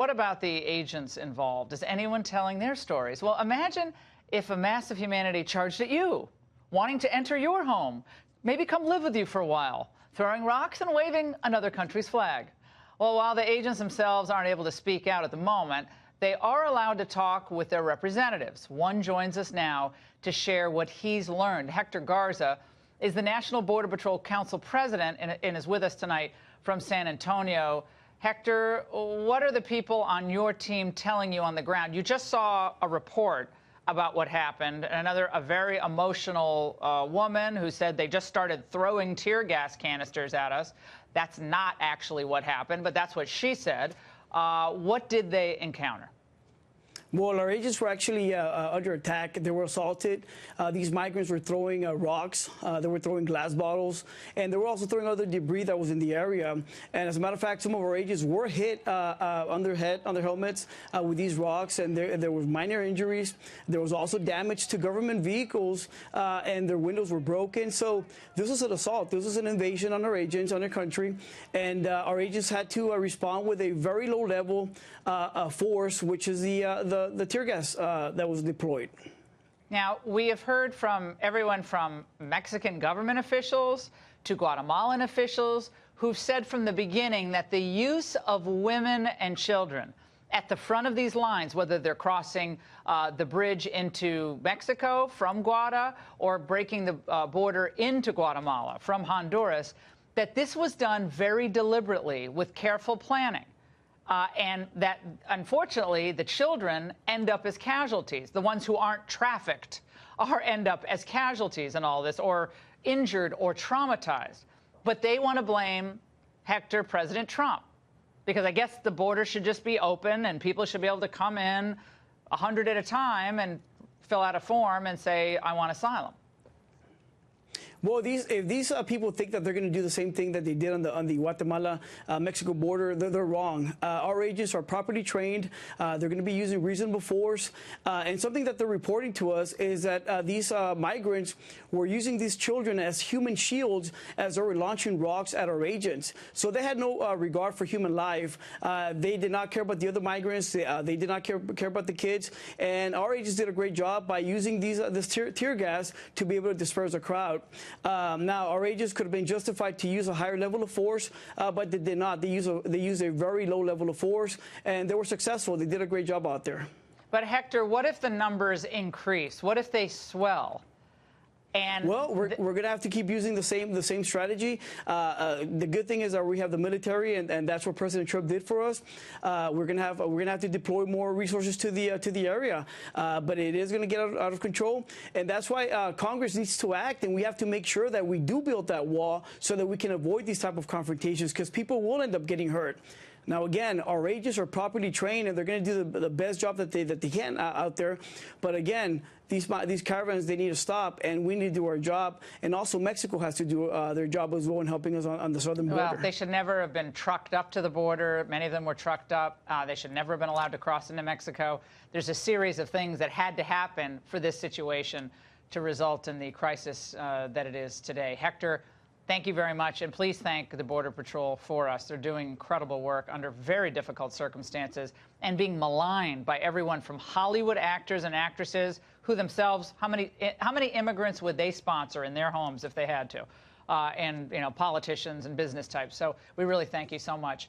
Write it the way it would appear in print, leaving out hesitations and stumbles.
What about the agents involved? Is anyone telling their stories? Well, imagine if a mass of humanity charged at you, wanting to enter your home, maybe come live with you for a while, throwing rocks and waving another country's flag. Well, while the agents themselves aren't able to speak out at the moment, they are allowed to talk with their representatives. One joins us now to share what he's learned. Hector Garza is the National Border Patrol Council president and is with us tonight from San Antonio. Hector, what are the people on your team telling you on the ground? You just saw a report about what happened. A very emotional woman who said they just started throwing tear gas canisters at us. That's not actually what happened, but that's what she said. What did they encounter? Well, our agents were actually under attack. They were assaulted. These migrants were throwing rocks. They were throwing glass bottles. And they were also throwing other debris that was in the area. And as a matter of fact, some of our agents were hit on their helmets with these rocks. And there was minor injuries. There was also damage to government vehicles, and their windows were broken. So this was an assault. This was an invasion on our agents, on our country. And our agents had to respond with a very low level force, which is the tear gas that was deployed. Now, we have heard from everyone from Mexican government officials to Guatemalan officials who've said from the beginning that the use of women and children at the front of these lines, whether they're crossing the bridge into Mexico from Guata or breaking the border into Guatemala from Honduras, that this was done very deliberately with careful planning. And that, unfortunately, the children end up as casualties. The ones who aren't trafficked end up as casualties in all this, or injured or traumatized. But they want to blame Hector, President Trump, because I guess the border should just be open and people should be able to come in 100 at a time and fill out a form and say, I want asylum. Well, if these people think that they're going to do the same thing that they did on the Guatemala-Mexico border, they're wrong. Our agents are properly trained. They're going to be using reasonable force. And something that they're reporting to us is that these migrants were using these children as human shields as they were launching rocks at our agents. So they had no regard for human life. They did not care about the other migrants. They did not care about the kids. And our agents did a great job by using this tear gas to be able to disperse the crowd. Now, our agents could have been justified to use a higher level of force, but they did not. They used a very low level of force, and they were successful. They did a great job out there. But, Hector, what if the numbers increase? What if they swell? And well, we're going to have to keep using the same strategy. The good thing is that we have the military, and that's what President Trump did for us. We're going to have to deploy more resources to the area, but it is going to get out of control, and that's why Congress needs to act, and we have to make sure that we do build that wall so that we can avoid these type of confrontations, because people will end up getting hurt. Now, again, our agents are properly trained, and they're going to do the best job that they can out there. But again, these caravans, they need to stop, and we need to do our job. And also, Mexico has to do their job as well in helping us on the southern border. Well, they should never have been trucked up to the border. Many of them were trucked up. They should never have been allowed to cross into Mexico. There's a series of things that had to happen for this situation to result in the crisis that it is today. Hector, thank you very much, and please thank the Border Patrol for us. They're doing incredible work under very difficult circumstances and being maligned by everyone from Hollywood actors and actresses who themselves, how many immigrants would they sponsor in their homes if they had to, and politicians and business types. So we really thank you so much.